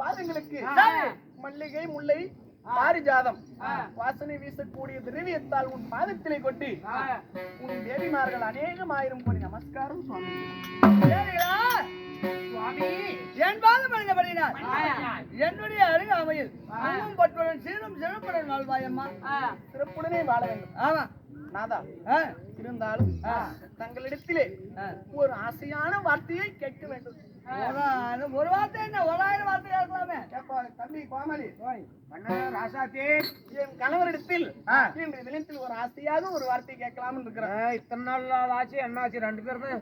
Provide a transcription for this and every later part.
பாதங்களுக்கு மல்லிகை முல்லை பாரிஜாதம் வாசனை வீசக்கூடிய திரவியத்தால் உன் பாதத்திலே கொட்டி உன் தேவிமார்கள் அநேகம் ஆயிரம் கோடி நமஸ்காரம் சுவாமி. சுவாமி என் பாதம் அணிந்தபடினார் என்னுடைய அருகாமையில் பட்டுடன் சீரும் சிறப்புடன் வாழ்வாயம்மா. சிறப்புடனே வாழ வேண்டும். ஆமா நாதா, இருந்தாலும் தங்களிடத்திலே ஒரு ஆசையான வார்த்தையை கேட்க வேண்டும். ஒரு வார்த்தை என்ன 1000 வார்த்தை கேட்கலாமே. தம்பி கோமலி, ராசாத்தே, என் கணவரிடத்தில் இன்று தினத்தில் ஒரு ஆசையாக ஒரு வார்த்தை கேட்கலாம்னு இருக்கிறேன். இத்தனை நாள் ஆச்சு என்ன ஆச்சு? 2 பேருக்கு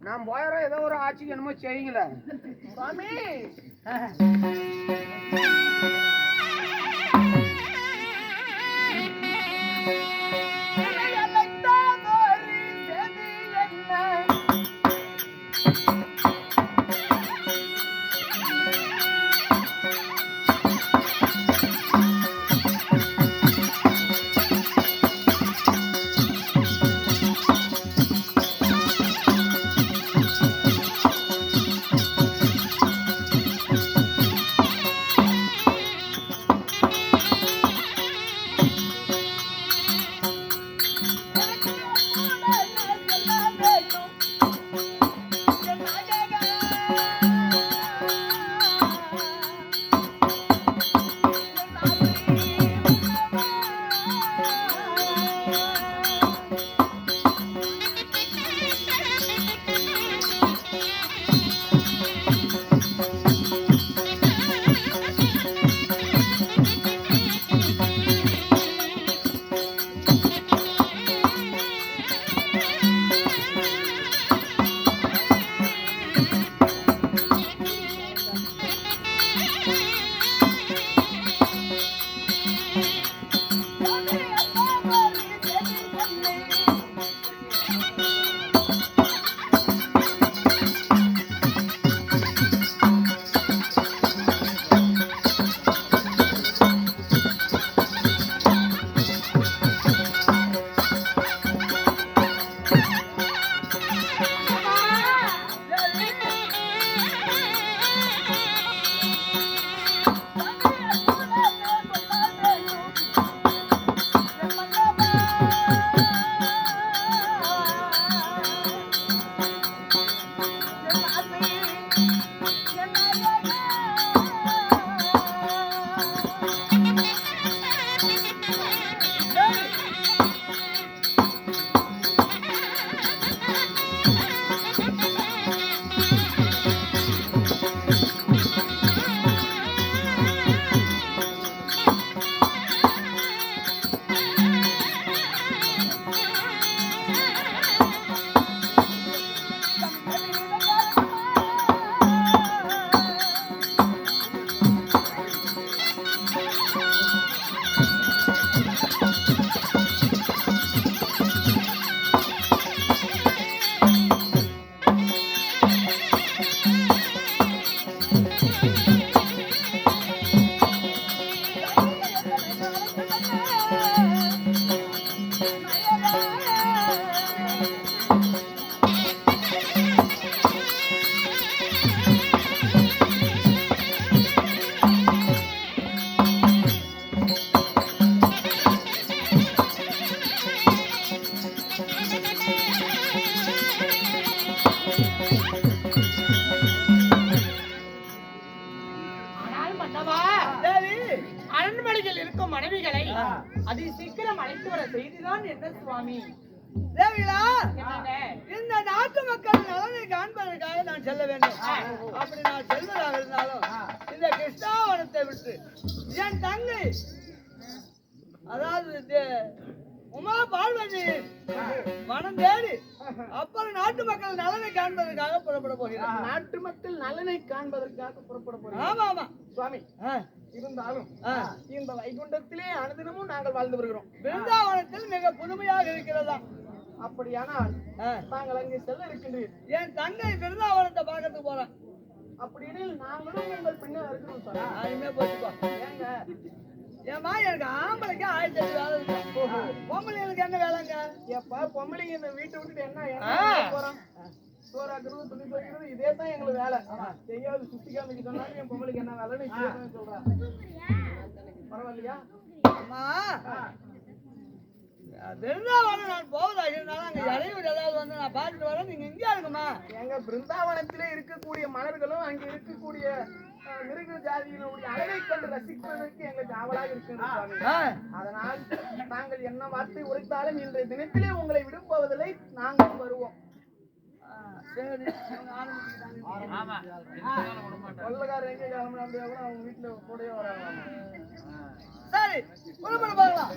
நான் போயிடுறோம். ஏதோ ஒரு ஆட்சிக்கு என்னமோ செய்யுங்களே சுவாமி. அரண்மனையில் இருக்கும் மனைவிகளை அதி சீக்கிரம் அழைத்து வர செய்திதான் என்ன சுவாமி? தேவிகளா, இந்த நாட்டு மக்கள் நலனை காண்பதற்காக நான் செல்ல வேண்டும். அப்படி நான் செல்வதாக இருந்தாலும் இந்த கிருஷ்ணாவனத்தை விட்டு என் தங்கை, அதாவது உமா பார்வதி மனம் தேடி அப்புறம் நாட்டு மக்கள் நலனை காண்பதற்காக புறப்பட போகிறேன். நாட்டு மக்கள் நலனை காண்பதற்காக புறப்பட போகிறேன். ஆமா ஆமா சுவாமி, இருந்தாலும் இந்த வைகுண்டத்திலே அனுதினமும் நாங்கள் வாழ்ந்து வருகிறோம். பிருந்தாவனத்தில் மிக புதுமையாக இருக்கிறதா? அப்படியானால் நாங்கள் அங்கே செல்ல இருக்கின்றீர். என் தங்கை பிருந்தாவனத்தை பார்க்கறதுக்கு போறேன். அப்படின்னு நாங்களும் எங்கள் பின்ன இருக்கிறோம் சார். அதுமே போச்சுப்பா. ஏங்க ஏமா எனக்கு ஆம்பளைக்கு 1008 வேலை இருக்கு. பொம்பளைங்களுக்கு என்ன வேலைங்க? எப்ப பொம்பளைங்க இந்த வீட்டை விட்டுட்டு என்ன போறோம்? சோறாக்குறது துணி துவைக்கிறது இதே தான் எங்களுக்கு வேலை. எங்கேயாவது சுத்தி காமிக்க சொன்னாலும் என் பொம்பளைக்கு என்ன வேலைன்னு இப்படியே சொல்றான். பரவாயில்லையா? அம்மா பிருந்தாவனம் நான் போவதாக இருந்தாலும் அங்க இறையூர் ஏதாவது வந்து நான் பார்த்துட்டு வரேன். நீங்க எங்கேயா இருக்குமா? எங்க பிருந்தாவனத்திலே இருக்கக்கூடிய மலர்களும் அங்க இருக்கக்கூடிய மிருக ஜாதியினுடைய அழகை கண்டு ரசிப்பதற்கு எங்களுக்கு ஆவலாக இருக்கிறது. அதனால் நாங்கள் என்ன வார்த்தை உரைத்தாலும் இன்றைய தினத்திலே உங்களை விடுப்பவதில்லை, நாங்கள் வருவோம். சரி கொள்ளக்காரர் எங்க கிளம்புறாங்க அவங்க வீட்டுல கூடயே வராங்க. சரி புறப்பட போகலாம்.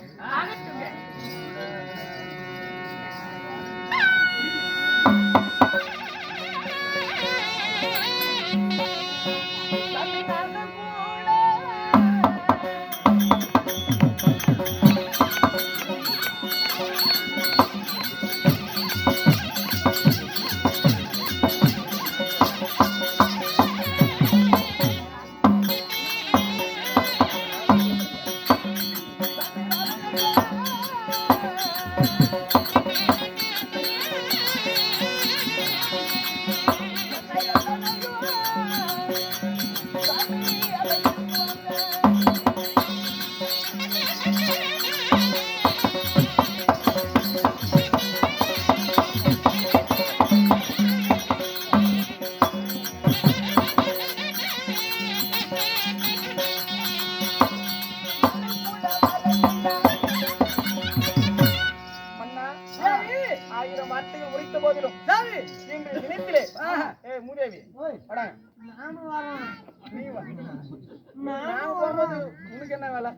உனக்கு என்ன வேலை?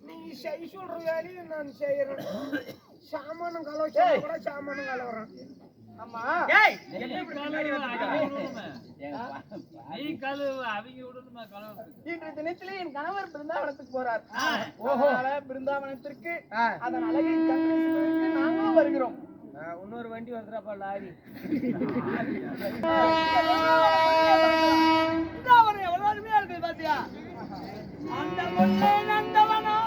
நீங்க சொல்ற வேலையும் நான் செய்யறேன். சாமானும் கலவ கூட சாமானும் கலவறேன். ஆமா இன்றைய தினத்திலே என் கணவர் பிருந்தாவனத்துக்கு போறார். பிருந்தாவனத்திற்கு அதன் அழகை கண்டு நாங்களும் வருகிறோம். இன்னொரு வண்டி வந்துடாப்பா லாரி. எவ்வளவு அருமையா இருக்குது பாத்தியா? அந்த முல்லை நந்தவனா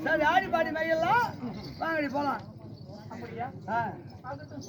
சரி ஆடி பாடி மையெல்லாம் வாங்கடி போலாம். அப்படியா? ஆ ஆகட்டும்.